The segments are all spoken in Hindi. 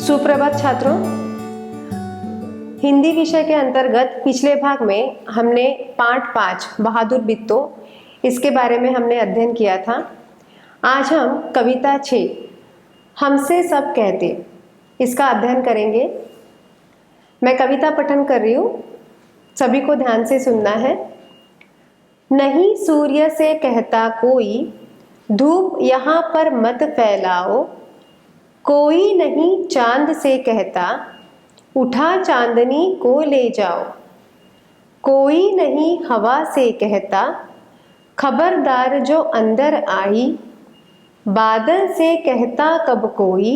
सुप्रभात छात्रों। हिंदी विषय के अंतर्गत पिछले भाग में हमने पाठ 5 बहादुर बिट्टो इसके बारे में हमने अध्ययन किया था। आज हम कविता 6 हमसे सब कहते इसका अध्ययन करेंगे। मैं कविता पठन कर रही हूँ, सभी को ध्यान से सुनना है। नहीं सूर्य से कहता कोई, धूप यहाँ पर मत फैलाओ। कोई नहीं चांद से कहता, उठा चांदनी को ले जाओ। कोई नहीं हवा से कहता, खबरदार जो अंदर आई। बादल से कहता कब कोई,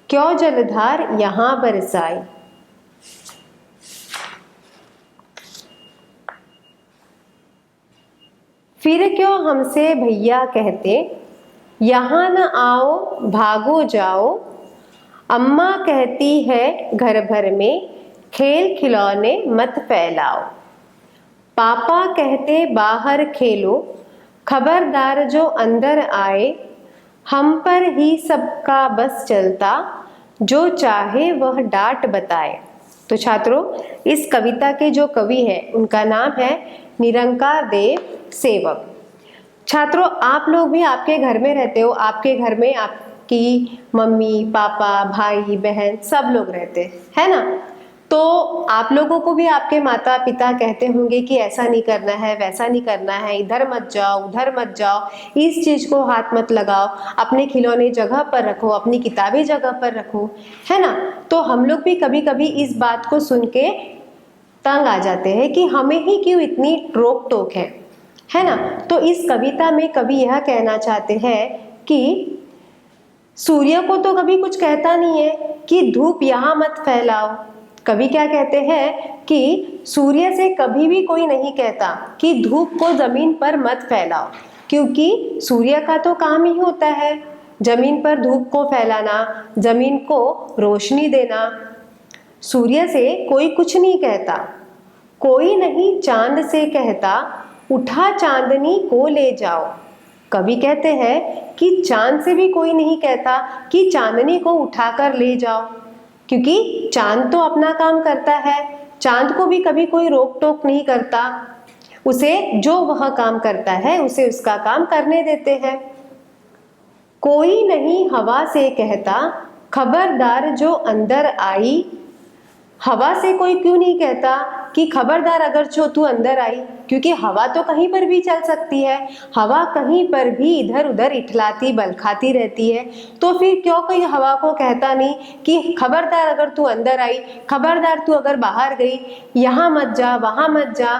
क्यों जलधार यहाँ बरसाई। फिर क्यों हमसे भैया कहते, यहाँ न आओ भागो जाओ। अम्मा कहती है घर भर में, खेल खिलौने मत फैलाओ। पापा कहते बाहर खेलो, खबरदार जो अंदर आए। हम पर ही सबका बस चलता, जो चाहे वह डांट बताए। तो छात्रों, इस कविता के जो कवि है उनका नाम है निरंकार देव सेवक। छात्रों, आप लोग भी आपके घर में रहते हो, आपके घर में आपकी मम्मी पापा भाई बहन सब लोग रहते हैं ना। तो आप लोगों को भी आपके माता पिता कहते होंगे कि ऐसा नहीं करना है, वैसा नहीं करना है, इधर मत जाओ उधर मत जाओ, इस चीज को हाथ मत लगाओ, अपने खिलौने जगह पर रखो, अपनी किताबें जगह पर रखो, है ना। तो हम लोग भी कभी कभी इस बात को सुन के तंग आ जाते हैं कि हमें ही क्यों इतनी रोक टोक है ना। तो इस कविता में कवि यह कहना चाहते हैं कि सूर्य को तो कभी कुछ कहता नहीं है कि धूप यहाँ मत फैलाओ। कवि क्या कहते हैं कि सूर्य से कभी भी कोई नहीं कहता कि धूप को जमीन पर मत फैलाओ, क्योंकि सूर्य का तो काम ही होता है जमीन पर धूप को फैलाना, जमीन को रोशनी देना। सूर्य से कोई कुछ नहीं कहता। कोई नहीं चांद से कहता, उठा चांदनी को ले जाओ। कवि कहते हैं कि चांद से भी कोई नहीं कहता कि चांदनी को उठाकर ले जाओ, क्योंकि चांद तो अपना काम करता है, चांद को भी कभी कोई रोक टोक नहीं करता। उसे जो वह काम करता है उसे उसका काम करने देते हैं। कोई नहीं हवा से कहता, खबरदार जो अंदर आई। हवा से कोई क्यों नहीं कहता कि खबरदार अगर जो तू अंदर आई, क्योंकि हवा तो कहीं पर भी चल सकती है, हवा कहीं पर भी इधर उधर इठलाती बलखाती रहती है। तो फिर क्यों कोई हवा को कहता नहीं कि खबरदार अगर तू अंदर आई, खबरदार तू अगर बाहर गई, यहाँ मत जा वहाँ मत जा।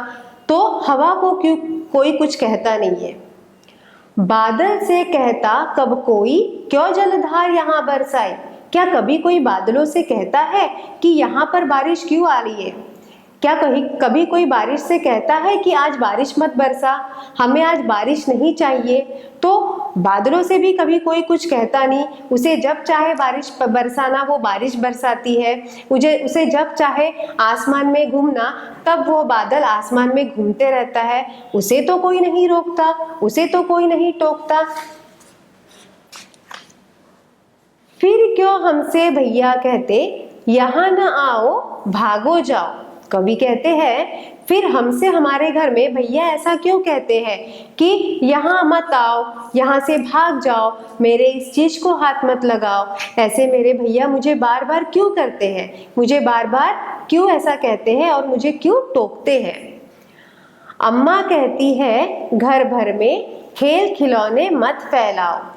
तो हवा को क्यों कोई कुछ कहता नहीं है। बादल से कहता कब कोई, क्यों जलधार यहाँ बरसाई। क्या कभी कोई बादलों से कहता है कि यहाँ पर बारिश क्यों आ रही है। क्या कभी कोई बारिश से कहता है कि आज बारिश मत बरसा, हमें आज बारिश नहीं चाहिए। तो बादलों से भी कभी कोई कुछ कहता नहीं। उसे जब चाहे बारिश बरसाना वो बारिश बरसाती है, उसे जब चाहे आसमान में घूमना तब वो बादल आसमान में घूमते रहता है। उसे तो कोई नहीं रोकता, उसे तो कोई नहीं टोकता। फिर क्यों हमसे भैया कहते, यहाँ न आओ भागो जाओ। कवि कहते हैं फिर हमसे हमारे घर में भैया ऐसा क्यों कहते हैं कि यहाँ मत आओ, यहाँ से भाग जाओ, मेरे इस चीज को हाथ मत लगाओ। ऐसे मेरे भैया मुझे बार बार क्यों करते हैं, मुझे बार बार क्यों ऐसा कहते हैं और मुझे क्यों टोकते हैं। अम्मा कहती है घर भर में, खेल खिलौने मत फैलाओ।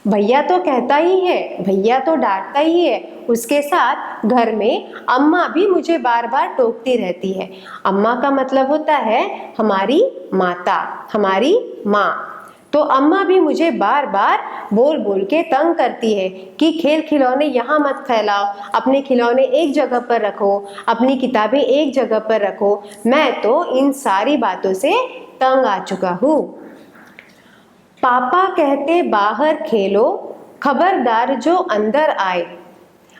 भैया तो कहता ही है, भैया तो डांटता ही है, उसके साथ घर में अम्मा भी मुझे बार बार टोकती रहती है। अम्मा का मतलब होता है हमारी माता, हमारी माँ। तो अम्मा भी मुझे बार बार बोल बोल के तंग करती है कि खेल खिलौने यहाँ मत फैलाओ, अपने खिलौने एक जगह पर रखो, अपनी किताबें एक जगह पर रखो। मैं तो इन सारी बातों से तंग आ चुका हूँ। पापा कहते बाहर खेलो, खबरदार जो अंदर आए।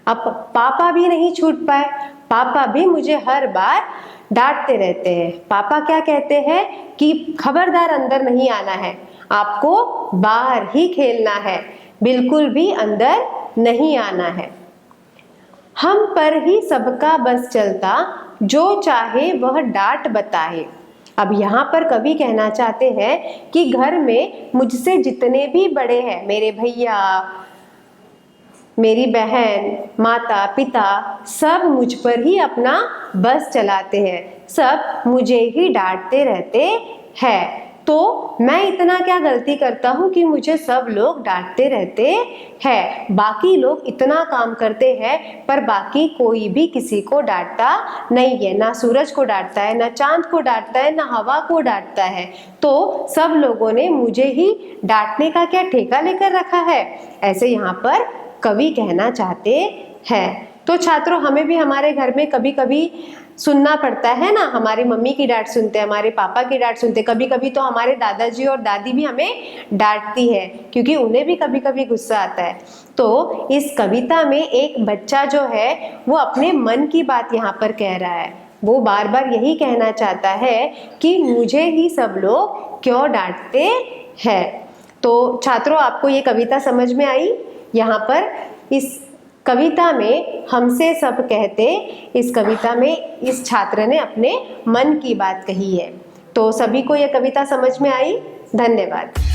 अब पापा भी नहीं छूट पाए, पापा भी मुझे हर बार डांटते रहते हैं। पापा क्या कहते हैं कि खबरदार अंदर नहीं आना है, आपको बाहर ही खेलना है, बिल्कुल भी अंदर नहीं आना है। हम पर ही सबका बस चलता, जो चाहे वह डांट बताए। अब यहाँ पर कवि कहना चाहते हैं कि घर में मुझसे जितने भी बड़े हैं, मेरे भैया, मेरी बहन, माता पिता, सब मुझ पर ही अपना बस चलाते हैं, सब मुझे ही डांटते रहते हैं। तो मैं इतना क्या गलती करता हूँ कि मुझे सब लोग डांटते रहते हैं। बाकी लोग इतना काम करते हैं पर बाकी कोई भी किसी को डांटता नहीं है, ना सूरज को डांटता है, ना चांद को डांटता है, ना हवा को डांटता है। तो सब लोगों ने मुझे ही डांटने का क्या ठेका लेकर रखा है, ऐसे यहाँ पर कवि कहना चाहते हैं। तो छात्रों, हमें भी हमारे घर में कभी कभी सुनना पड़ता है ना, हमारी मम्मी की डांट सुनते हैं, हमारे पापा की डांट सुनते हैं, कभी कभी तो हमारे दादाजी और दादी भी हमें डांटती है, क्योंकि उन्हें भी कभी कभी गुस्सा आता है। तो इस कविता में एक बच्चा जो है वो अपने मन की बात यहाँ पर कह रहा है। वो बार बार यही कहना चाहता है कि मुझे ही सब लोग क्यों डांटते हैं। तो छात्रों, आपको ये कविता समझ में आई? यहाँ पर इस कविता में हमसे सब कहते, इस कविता में इस छात्र ने अपने मन की बात कही है। तो सभी को यह कविता समझ में आई? धन्यवाद।